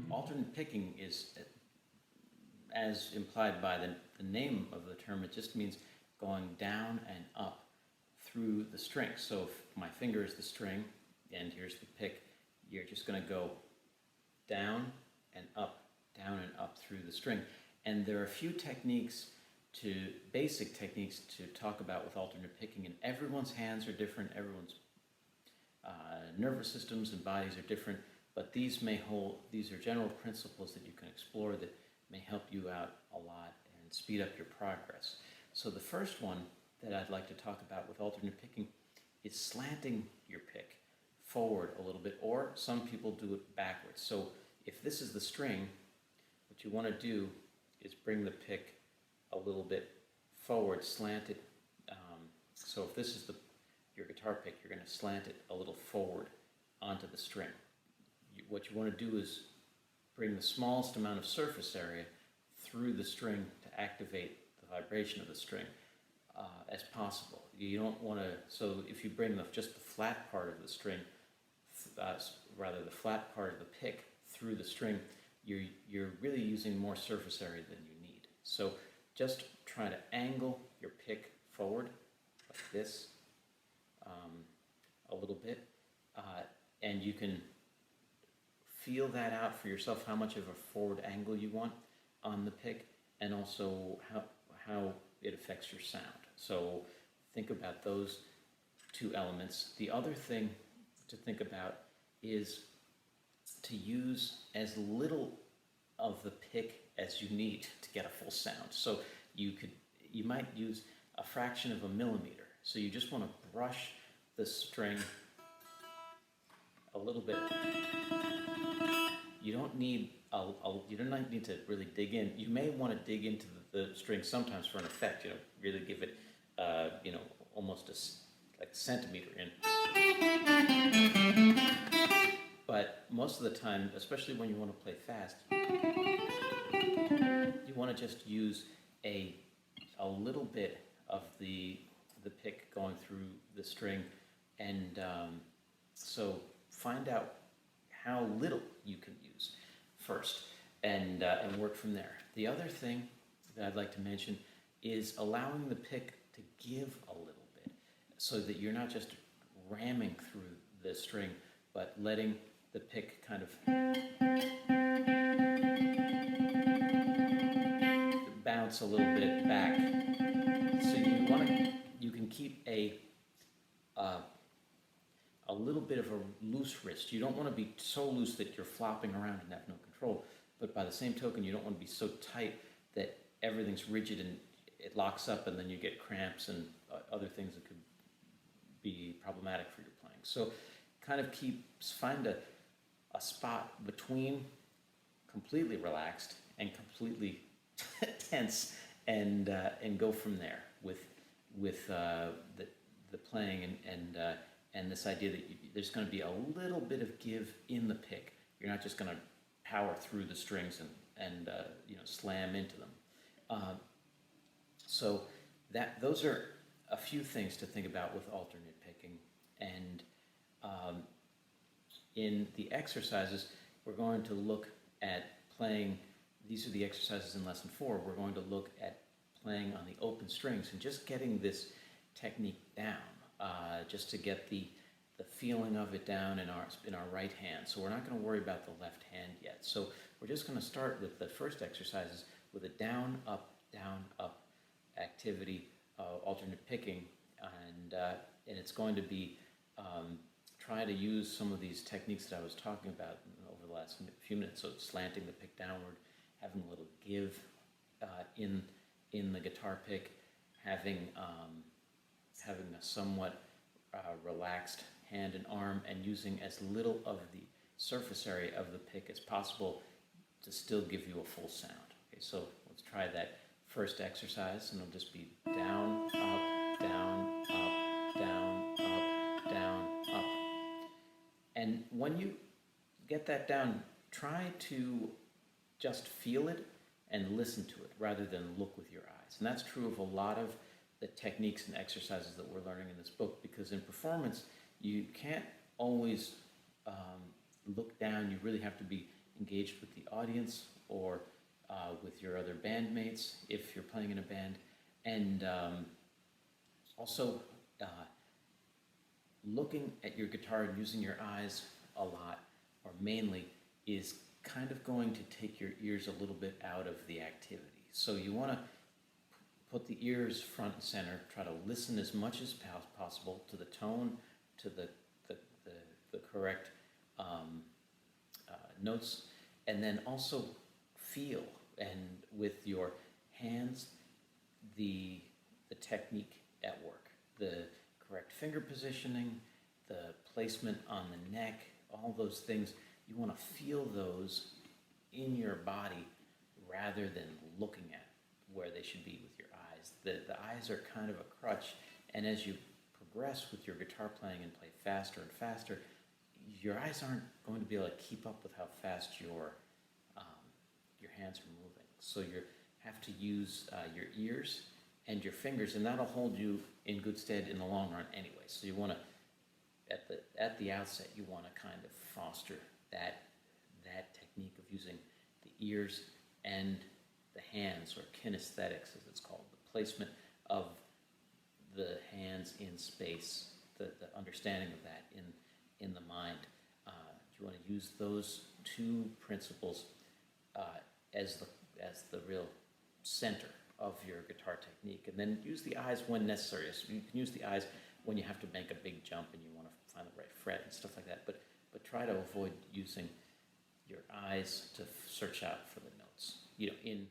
Alternate picking is, as implied by the name of the term, it just means going down and up through the string. So if my finger is the string and here's the pick, you're just going to go down and up through the string. And there are a few basic techniques to talk about with alternate picking, and everyone's hands are different, everyone's nervous systems and bodies are different, but these are general principles that you can explore that may help you out a lot and speed up your progress. So the first one that I'd like to talk about with alternate picking is slanting your pick forward a little bit, or some people do it backwards. So if this is the string, what you want to do is bring the pick a little bit forward, slant it. So if this is your guitar pick, you're going to slant it a little forward onto the string. What you want to do is bring the smallest amount of surface area through the string to activate the vibration of the string as possible. You don't want to, so if you bring just the flat part of the string, rather the flat part of the pick through the string, you're really using more surface area than you need. So just try to angle your pick forward like this a little bit, and you can feel that out for yourself, how much of a forward angle you want on the pick, and also how it affects your sound. So think about those two elements. The other thing to think about is to use as little of the pick as you need to get a full sound. So you might use a fraction of a millimeter. So you just want to brush the string a little bit. You don't need to really dig in. You may want to dig into the string sometimes for an effect. Really give it, almost like a centimeter in. But most of the time, especially when you want to play fast, you want to just use a little bit of the pick going through the string, and so find out how little you can use first, and work from there. The other thing that I'd like to mention is allowing the pick to give a little bit, so that you're not just ramming through the string, but letting the pick kind of bounce a little bit back. So you can keep a little bit of a loose wrist. You don't want to be so loose that you're flopping around and have no control, but by the same token, you don't want to be so tight that everything's rigid and it locks up, and then you get cramps and other things that could be problematic for your playing. So kind of find a spot between completely relaxed and completely tense, and go from there with the playing, and this idea that there's going to be a little bit of give in the pick. You're not just going to power through the strings and slam into them. So those are a few things to think about with alternate picking. And in the exercises, we're going to look at playing. These are the exercises in lesson 4. We're going to look at playing on the open strings and just getting this technique down, just to get the feeling of it down in our right hand. So we're not going to worry about the left hand yet. So we're just going to start with the first exercises with a down, up activity, alternate picking, and it's going to be try to use some of these techniques that I was talking about over the last few minutes. So slanting the pick downward, having a little give in the guitar pick, having a somewhat relaxed hand and arm, and using as little of the surface area of the pick as possible to still give you a full sound. Okay, so let's try that first exercise, and it'll just be down, up, down, up, down, up, down, up. And when you get that down, try to just feel it and listen to it rather than look with your eyes. And that's true of a lot of the techniques and exercises that we're learning in this book, because in performance, you can't always look down. You really have to be engaged with the audience or with your other bandmates if you're playing in a band. And also looking at your guitar and using your eyes a lot, or mainly, is kind of going to take your ears a little bit out of the activity. So you want to put the ears front and center, try to listen as much as possible to the tone, to the correct notes, and then also feel, and with your hands, the technique at work, the correct finger positioning, the placement on the neck, all those things. You want to feel those in your body rather than looking at where they should be with your eyes. The eyes are kind of a crutch, and as you progress with your guitar playing and play faster and faster, your eyes aren't going to be able to keep up with how fast your hands are moving. So you have to use your ears and your fingers, and that'll hold you in good stead in the long run anyway. So you want to, at the outset, you want to kind of foster that technique of using the ears and the hands, or kinesthetics as it's called, the placement of the hands in space, the understanding of that in the mind. You want to use those two principles as the real center of your guitar technique, and then use the eyes when necessary. So you can use the eyes when you have to make a big jump and you want to find the right fret and stuff like that, but try to avoid using your eyes to search out for the notes, in